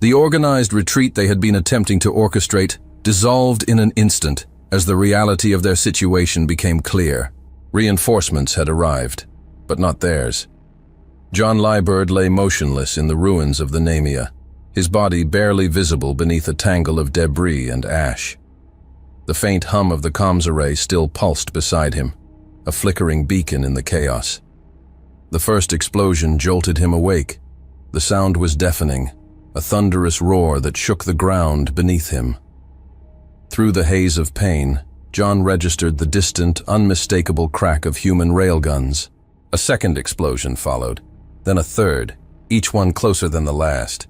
Speaker 1: The organized retreat they had been attempting to orchestrate dissolved in an instant as the reality of their situation became clear. Reinforcements had arrived, but not theirs. John Liberd lay motionless in the ruins of the Nemia, his body barely visible beneath a tangle of debris and ash. The faint hum of the comms array still pulsed beside him, a flickering beacon in the chaos. The first explosion jolted him awake. The sound was deafening, a thunderous roar that shook the ground beneath him. Through the haze of pain, John registered the distant, unmistakable crack of human railguns. A second explosion followed, then a third, each one closer than the last.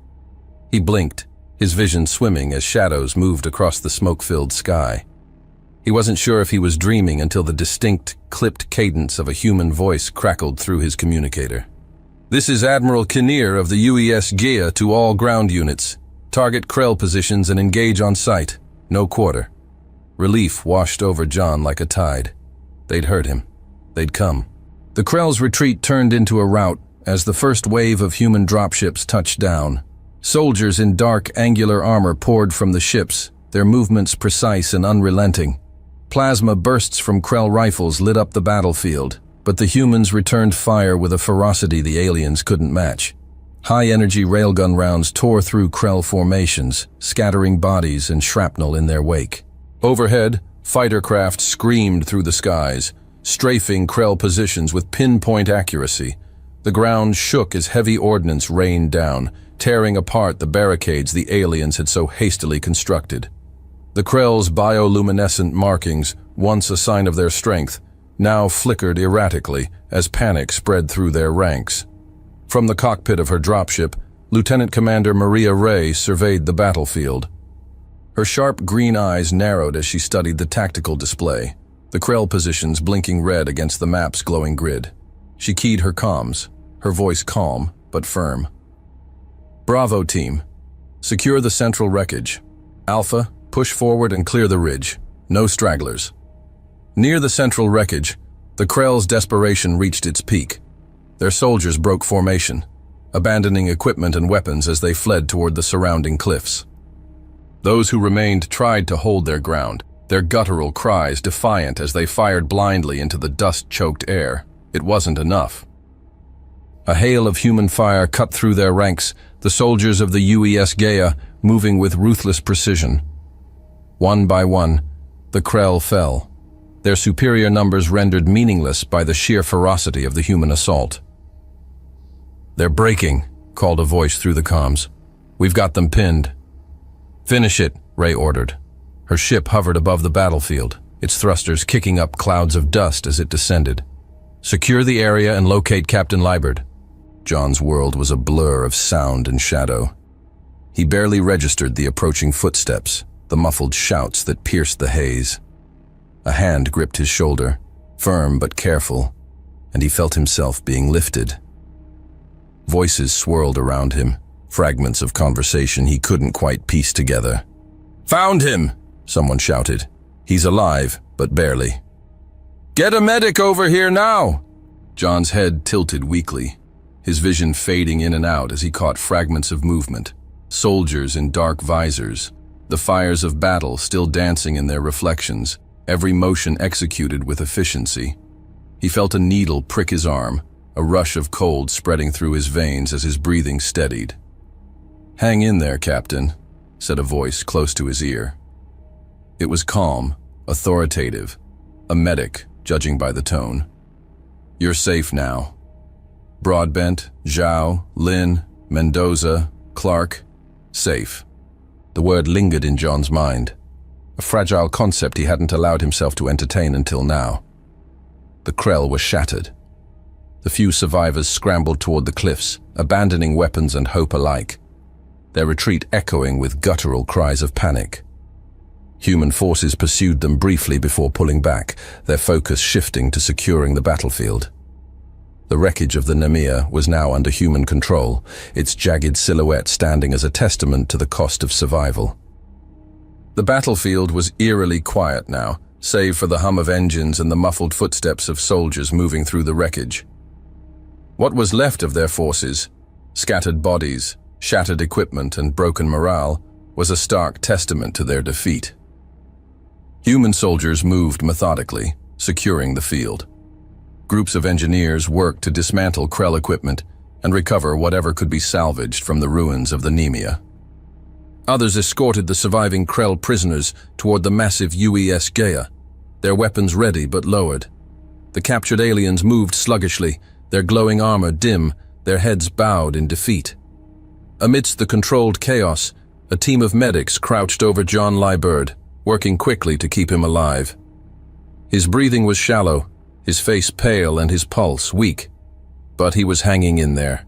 Speaker 1: He blinked, his vision swimming as shadows moved across the smoke-filled sky. He wasn't sure if he was dreaming until the distinct, clipped cadence of a human voice crackled through his communicator. "This is Admiral Kinnear of the UES Gaia to all ground units. Target Krell positions and engage on sight. No quarter." Relief washed over John like a tide. They'd heard him. They'd come. The Krell's retreat turned into a rout as the first wave of human dropships touched down. Soldiers in dark, angular armor poured from the ships, their movements precise and unrelenting. Plasma bursts from Krell rifles lit up the battlefield, but the humans returned fire with a ferocity the aliens couldn't match. High-energy railgun rounds tore through Krell formations, scattering bodies and shrapnel in their wake. Overhead, fighter craft screamed through the skies, strafing Krell positions with pinpoint accuracy. The ground shook as heavy ordnance rained down, tearing apart the barricades the aliens had so hastily constructed. The Krell's bioluminescent markings, once a sign of their strength, now flickered erratically as panic spread through their ranks. From the cockpit of her dropship, Lieutenant Commander Maria Ray surveyed the battlefield. Her sharp green eyes narrowed as she studied the tactical display, the Krell positions blinking red against the map's glowing grid. She keyed her comms, her voice calm but firm. "Bravo, team. Secure the central wreckage. Alpha, push forward and clear the ridge. No stragglers." Near the central wreckage, the Krell's desperation reached its peak. Their soldiers broke formation, abandoning equipment and weapons as they fled toward the surrounding cliffs. Those who remained tried to hold their ground, their guttural cries defiant as they fired blindly into the dust-choked air. It wasn't enough. A hail of human fire cut through their ranks, the soldiers of the UES Gaia moving with ruthless precision. One by one, the Krell fell, their superior numbers rendered meaningless by the sheer ferocity of the human assault. "They're breaking," called a voice through the comms. "We've got them pinned." "Finish it," Ray ordered. Her ship hovered above the battlefield, its thrusters kicking up clouds of dust as it descended. "Secure the area and locate Captain Liebert." John's world was a blur of sound and shadow. He barely registered the approaching footsteps, the muffled shouts that pierced the haze. A hand gripped his shoulder, firm but careful, and he felt himself being lifted. Voices swirled around him, fragments of conversation he couldn't quite piece together. "Found him!" someone shouted. "He's alive, but barely." "Get a medic over here now!" John's head tilted weakly, his vision fading in and out as he caught fragments of movement, soldiers in dark visors, the fires of battle still dancing in their reflections, every motion executed with efficiency. He felt a needle prick his arm, a rush of cold spreading through his veins as his breathing steadied. "Hang in there, Captain," said a voice close to his ear. It was calm, authoritative, a medic, judging by the tone. "You're safe now. Broadbent, Zhao, Lin, Mendoza, Clark, safe." The word lingered in John's mind, a fragile concept he hadn't allowed himself to entertain until now. The Krell were shattered. The few survivors scrambled toward the cliffs, abandoning weapons and hope alike, their retreat echoing with guttural cries of panic. Human forces pursued them briefly before pulling back, their focus shifting to securing the battlefield. The wreckage of the Nemea was now under human control, its jagged silhouette standing as a testament to the cost of survival. The battlefield was eerily quiet now, save for the hum of engines and the muffled footsteps of soldiers moving through the wreckage. What was left of their forces, scattered bodies, shattered equipment, and broken morale, was a stark testament to their defeat. Human soldiers moved methodically, securing the field. Groups of engineers worked to dismantle Krell equipment and recover whatever could be salvaged from the ruins of the Nemea. Others escorted the surviving Krell prisoners toward the massive UES Gaia, their weapons ready but lowered. The captured aliens moved sluggishly, their glowing armor dim, their heads bowed in defeat. Amidst the controlled chaos, a team of medics crouched over John Liebert, working quickly to keep him alive. His breathing was shallow, his face pale and his pulse weak, but he was hanging in there.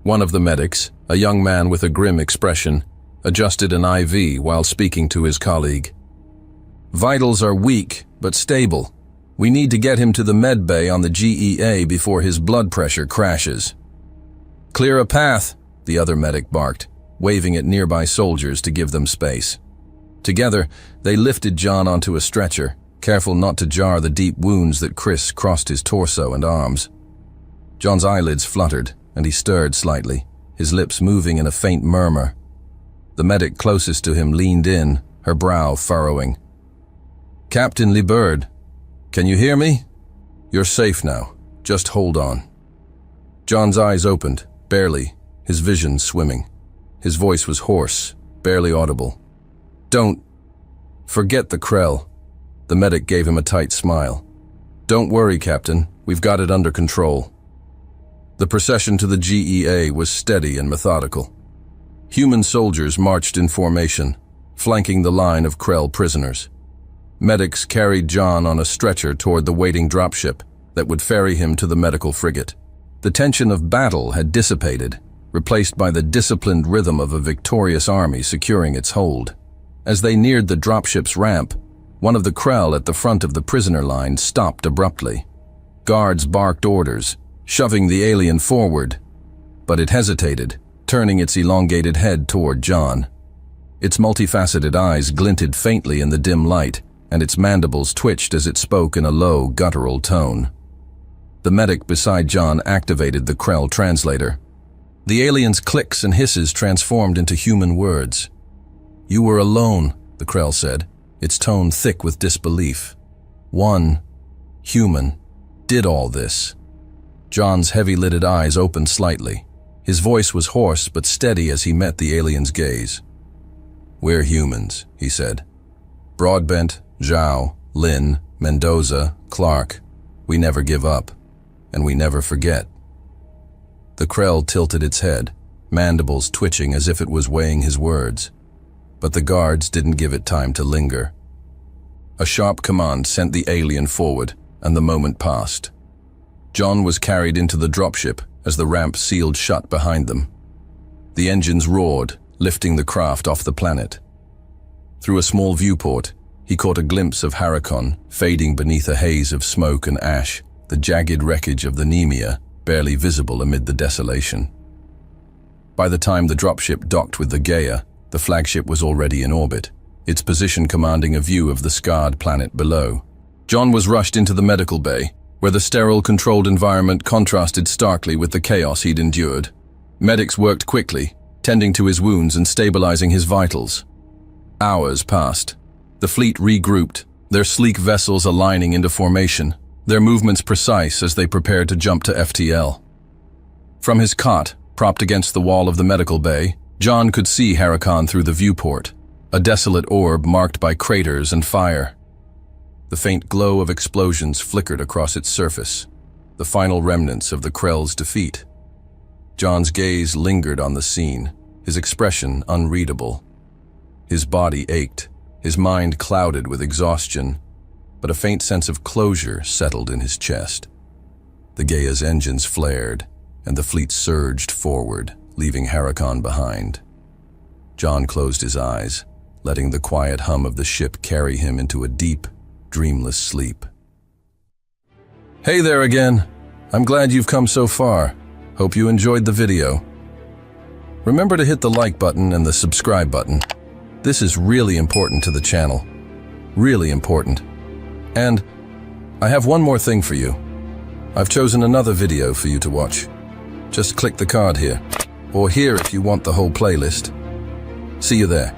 Speaker 1: One of the medics, a young man with a grim expression, adjusted an IV while speaking to his colleague. "Vitals are weak, but stable. We need to get him to the med bay on the GEA before his blood pressure crashes." "Clear a path," the other medic barked, waving at nearby soldiers to give them space. Together, they lifted John onto a stretcher, careful not to jar the deep wounds that criss-crossed his torso and arms. John's eyelids fluttered, and he stirred slightly, his lips moving in a faint murmur. The medic closest to him leaned in, her brow furrowing. "Captain Liberd, can you hear me? You're safe now. Just hold on." John's eyes opened, barely, his vision swimming. His voice was hoarse, barely audible. "Don't forget the Krell." The medic gave him a tight smile. "Don't worry, Captain. We've got it under control." The procession to the GEA was steady and methodical. Human soldiers marched in formation, flanking the line of Krell prisoners. Medics carried John on a stretcher toward the waiting dropship that would ferry him to the medical frigate. The tension of battle had dissipated, replaced by the disciplined rhythm of a victorious army securing its hold. As they neared the dropship's ramp, one of the Krell at the front of the prisoner line stopped abruptly. Guards barked orders, shoving the alien forward, but it hesitated, turning its elongated head toward John. Its multifaceted eyes glinted faintly in the dim light, and its mandibles twitched as it spoke in a low, guttural tone. The medic beside John activated the Krell translator. The alien's clicks and hisses transformed into human words. "You were alone," the Krell said, its tone thick with disbelief. "One human did all this." John's heavy-lidded eyes opened slightly. His voice was hoarse but steady as he met the alien's gaze. "We're humans," he said. "Broadbent, Zhao, Lin, Mendoza, Clark. We never give up, and we never forget." The Krell tilted its head, mandibles twitching as if it was weighing his words. But the guards didn't give it time to linger. A sharp command sent the alien forward, and the moment passed. John was carried into the dropship as the ramp sealed shut behind them. The engines roared, lifting the craft off the planet. Through a small viewport, he caught a glimpse of Harakon fading beneath a haze of smoke and ash, the jagged wreckage of the Nemea barely visible amid the desolation. By the time the dropship docked with the Gaia, the flagship was already in orbit, its position commanding a view of the scarred planet below. John was rushed into the medical bay, where the sterile, controlled environment contrasted starkly with the chaos he'd endured. Medics worked quickly, tending to his wounds and stabilizing his vitals. Hours passed. The fleet regrouped, their sleek vessels aligning into formation, their movements precise as they prepared to jump to FTL. From his cot, propped against the wall of the medical bay, John could see Harakon through the viewport, a desolate orb marked by craters and fire. The faint glow of explosions flickered across its surface, the final remnants of the Krell's defeat. John's gaze lingered on the scene, his expression unreadable. His body ached, his mind clouded with exhaustion, but a faint sense of closure settled in his chest. The Gaia's engines flared, and the fleet surged forward, leaving Harakon behind. John closed his eyes, letting the quiet hum of the ship carry him into a deep, dreamless sleep. Hey there again. I'm glad you've come so far. Hope you enjoyed the video. Remember to hit the like button and the subscribe button. This is really important to the channel. Really important. And I have one more thing for you. I've chosen another video for you to watch. Just click the card here, or here if you want the whole playlist. See you there.